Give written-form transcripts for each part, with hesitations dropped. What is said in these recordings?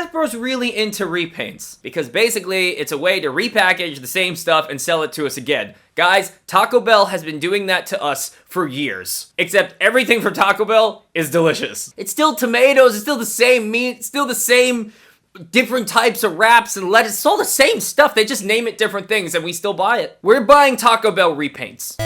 Hasbro's really into repaints, because basically it's a way to repackage the same stuff and sell it to us again. Guys, Taco Bell has been doing that to us for years. Except everything from Taco Bell is delicious. It's still tomatoes, it's still the same meat, it's still the same different types of wraps and lettuce. It's all the same stuff, they just name it different things and we still buy it. We're buying Taco Bell repaints.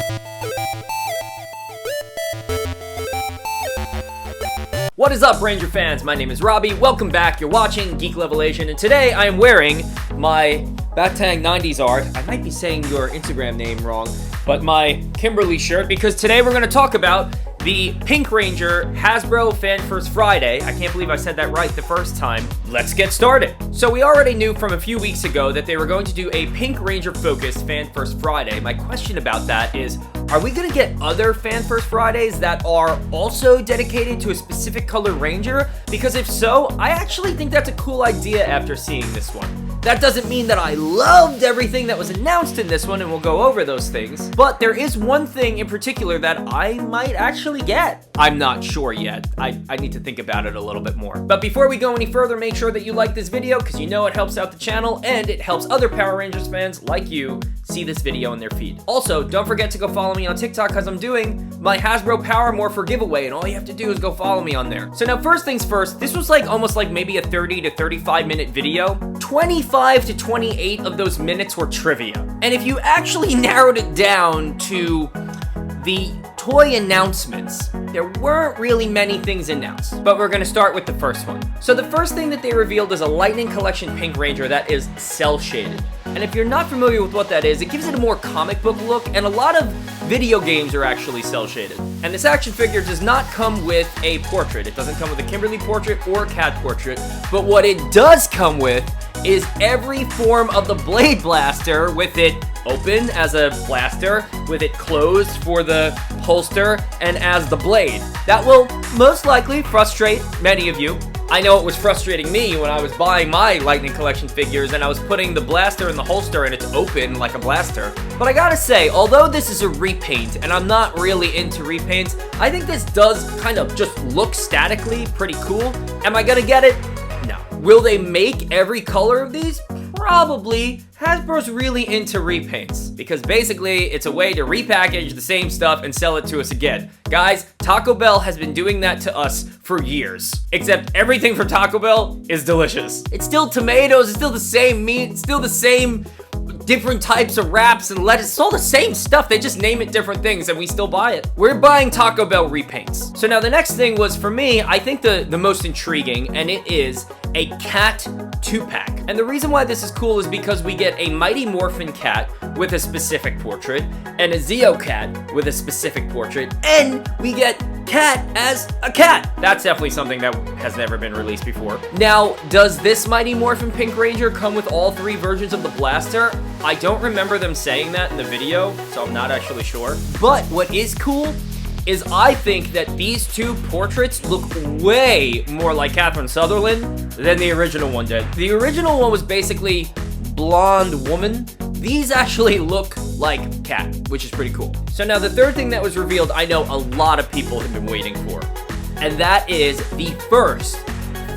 What is up, Ranger fans? My name is Robbie. Welcome back. You're watching Geek Levelation, and today I am wearing my Batang 90s art. I might be saying your Instagram name wrong, but my Kimberly shirt, because today we're going to talk about the Pink Ranger Hasbro Fan First Friday. I can't believe I said that right the first time. Let's get started. So we already knew from a few weeks ago that they were going to do a Pink Ranger focused Fan First Friday. My question about that is, are we going to get other Fan First Fridays that are also dedicated to a specific color Ranger? Because if so, I actually think that's a cool idea after seeing this one. That doesn't mean that I loved everything that was announced in this one, and we'll go over those things. But there is one thing in particular that I might actually get. I'm not sure yet. I need to think about it a little bit more. But before we go any further, make sure that you like this video, because you know it helps out the channel, and it helps other Power Rangers fans like you see this video in their feed. Also, don't forget to go follow me on TikTok, because I'm doing my Hasbro Power Morpher giveaway, and all you have to do is go follow me on there. So now, first things first, this was like almost like maybe a 30 to 35 minute video. 25 to 28 of those minutes were trivia. And if you actually narrowed it down to the toy announcements, there weren't really many things announced, but we're gonna start with the first one. So the first thing that they revealed is a Lightnin Collection Pink Ranger that is cell shaded. And if you're not familiar with what that is, it gives it a more comic book look, and a lot of video games are actually cell shaded. And this action figure does not come with a portrait. It doesn't come with a Kimberly portrait or a Cat portrait, but what it does come with is every form of the Blade Blaster, with it open as a blaster, with it closed for the holster, and as the blade. That will most likely frustrate many of you. I know it was frustrating me when I was buying my Lightnin Collection figures and I was putting the blaster in the holster and it's open like a blaster. But I gotta say, although this is a repaint and I'm not really into repaints, I think this does kind of just look statically pretty cool. Am I gonna get it? No. Will they make every color of these? Probably. Hasbro's really into repaints, because basically it's a way to repackage the same stuff and sell it to us again. Guys, Taco Bell has been doing that to us for years. Except everything from Taco Bell is delicious. It's still tomatoes, it's still the same meat, it's still the same different types of wraps and lettuce. It's all the same stuff, they just name it different things and we still buy it. We're buying Taco Bell repaints. So now the next thing was, for me, I think the most intriguing, and it is a Cat 2-pack. And the reason why this is cool is because we get a Mighty Morphin Cat with a specific portrait, and a Zeo Cat with a specific portrait, and we get Cat as a cat. That's definitely something that has never been released before. Now, does this Mighty Morphin Pink Ranger come with all three versions of the blaster? I don't remember them saying that in the video, so I'm not actually sure. But what is cool is I think that these two portraits look way more like Catherine Sutherland than the original one did. The original one was basically blonde woman. These actually look like Cat, which is pretty cool. So now the third thing that was revealed, I know a lot of people have been waiting for, and that is the first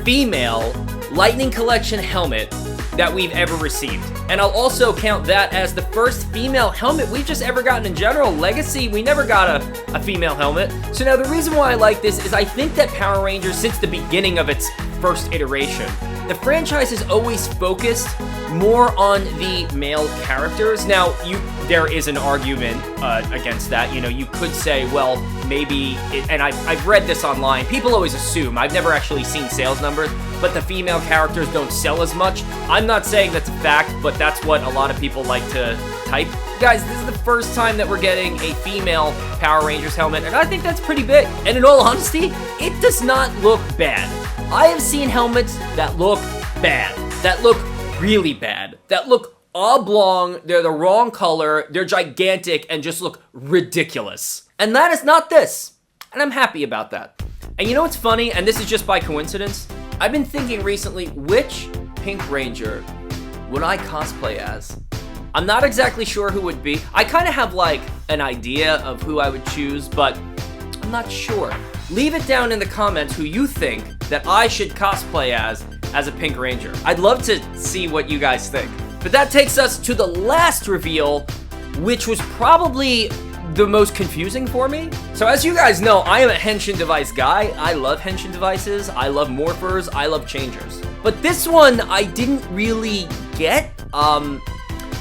female Lightnin Collection helmet that we've ever received. And I'll also count that as the first female helmet we've just ever gotten in general. Legacy, we never got a female helmet. So now the reason why I like this is I think that Power Rangers, since the beginning of its first iteration, the franchise has always focused more on the male characters. Now, there is an argument against that. You know, you could say, well, maybe, and I've read this online, people always assume, I've never actually seen sales numbers, but the female characters don't sell as much. I'm not saying that's a fact, but that's what a lot of people like to type. Guys, this is the first time that we're getting a female Power Rangers helmet, and I think that's pretty big. And in all honesty, it does not look bad. I have seen helmets that look bad, that look really bad, that look oblong, they're the wrong color, they're gigantic, and just look ridiculous. And that is not this, and I'm happy about that. And you know what's funny, and this is just by coincidence? I've been thinking recently, which Pink Ranger would I cosplay as? I'm not exactly sure who would be. I kind of have like an idea of who I would choose, but I'm not sure. Leave it down in the comments who you think that I should cosplay as, as a Pink Ranger. I'd love to see what you guys think. But that takes us to the last reveal, which was probably the most confusing for me. So as you guys know, I am a henshin device guy. I love henshin devices, I love morphers, I love changers. But this one I didn't really get,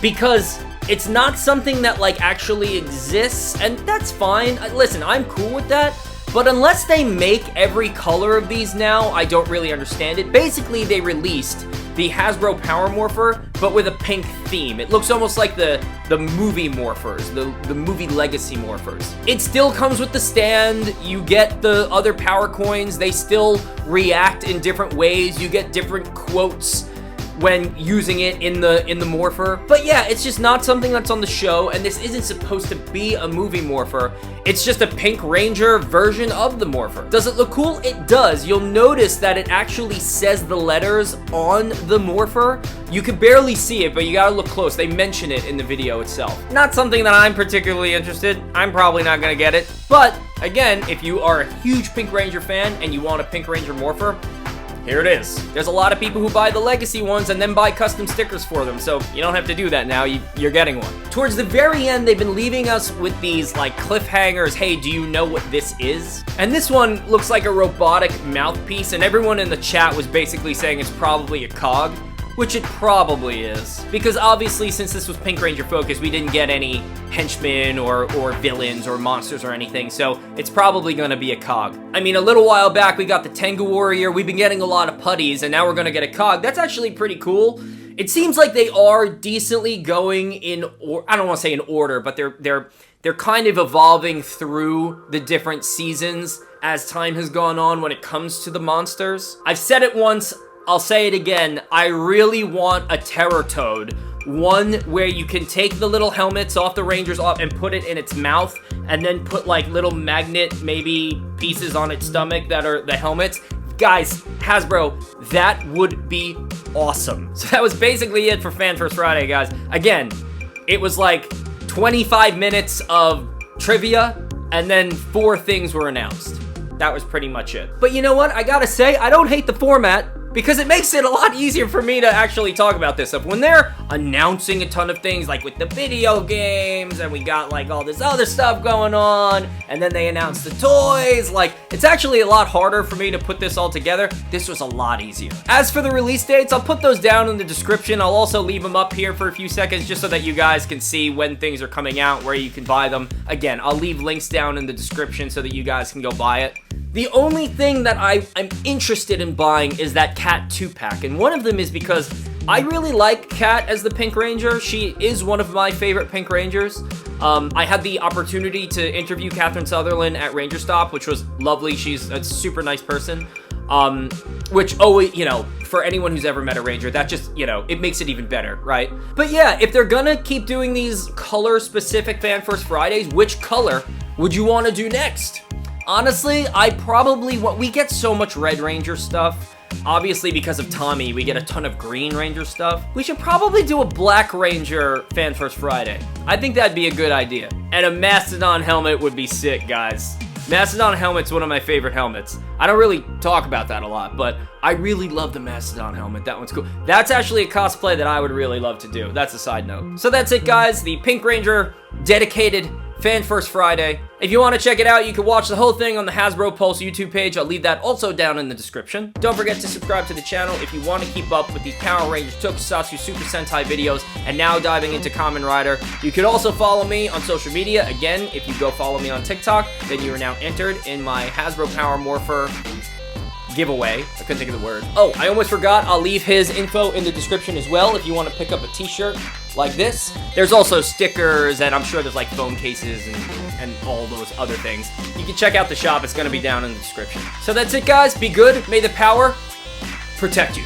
because it's not something that like actually exists, and that's fine. Listen, I'm cool with that. But unless they make every color of these now, I don't really understand it. Basically, they released the Hasbro Power Morpher, but with a pink theme. It looks almost like the movie Morphers, the movie Legacy Morphers. It still comes with the stand. You get the other power coins. They still react in different ways. You get different quotes when using it in the Morpher. But yeah, it's just not something that's on the show, and this isn't supposed to be a movie Morpher. It's just a Pink Ranger version of the Morpher. Does it look cool? It does. You'll notice that it actually says the letters on the Morpher. You can barely see it, but you gotta look close. They mention it in the video itself. Not something that I'm particularly interested. I'm probably not gonna get it. But again, if you are a huge Pink Ranger fan and you want a Pink Ranger Morpher, here it is. There's a lot of people who buy the Legacy ones and then buy custom stickers for them, so you don't have to do that now, you're getting one. Towards the very end, they've been leaving us with these like cliffhangers, hey, do you know what this is? And this one looks like a robotic mouthpiece, and everyone in the chat was basically saying it's probably a cog, which it probably is. Because obviously, since this was Pink Ranger focused, we didn't get any henchmen or villains or monsters or anything, so it's probably gonna be a cog. I mean, a little while back, we got the Tengu Warrior, we've been getting a lot of putties, and now we're gonna get a cog. That's actually pretty cool. It seems like they are decently going in, or I don't wanna say in order, but they're kind of evolving through the different seasons as time has gone on when it comes to the monsters. I've said it once, I'll say it again, I really want a Terror Toad. One where you can take the little helmets off the Rangers off and put it in its mouth, and then put like little magnet maybe pieces on its stomach that are the helmets. Guys, Hasbro, that would be awesome. So that was basically it for Fan First Friday, guys. Again, it was like 25 minutes of trivia, and then 4 things were announced. That was pretty much it. But you know what? I gotta say, I don't hate the format, because it makes it a lot easier for me to actually talk about this stuff. When they're announcing a ton of things, like with the video games, and we got like all this other stuff going on, and then they announce the toys, like, it's actually a lot harder for me to put this all together. This was a lot easier. As for the release dates, I'll put those down in the description. I'll also leave them up here for a few seconds, just so that you guys can see when things are coming out, where you can buy them. Again, I'll leave links down in the description so that you guys can go buy it. The only thing that I'm interested in buying is that Cat 2-pack, and one of them is because I really like Cat as the Pink Ranger. She is one of my favorite Pink Rangers. I had the opportunity to interview Catherine Sutherland at Rangerstop, which was lovely. She's a super nice person, which always, you know, for anyone who's ever met a Ranger, that just, you know, it makes it even better, right? But yeah, if they're gonna keep doing these color-specific Fan First Fridays, which color would you want to do next? Honestly, we get so much Red Ranger stuff. Obviously, because of Tommy, we get a ton of Green Ranger stuff. We should probably do a Black Ranger Fan First Friday. I think that'd be a good idea. And a Mastodon helmet would be sick, guys. Mastodon helmet's one of my favorite helmets. I don't really talk about that a lot, but I really love the Mastodon helmet. That one's cool. That's actually a cosplay that I would really love to do. That's a side note. So that's it, guys. The Pink Ranger dedicated Fan First Friday. If you want to check it out, you can watch the whole thing on the Hasbro Pulse YouTube page. I'll leave that also down in the description. Don't forget to subscribe to the channel if you want to keep up with these Power Rangers, Tokusatsu, Super Sentai videos, and now diving into Kamen Rider. You could also follow me on social media. Again, if you go follow me on TikTok, then you are now entered in my Hasbro Power Morpher giveaway. I couldn't think of the word. Oh, I almost forgot. I'll leave his info in the description as well if you want to pick up a t-shirt like this. There's also stickers, and I'm sure there's like phone cases and all those other things. You can check out the shop. It's going to be down in the description. So that's it, guys. Be good. May the power protect you.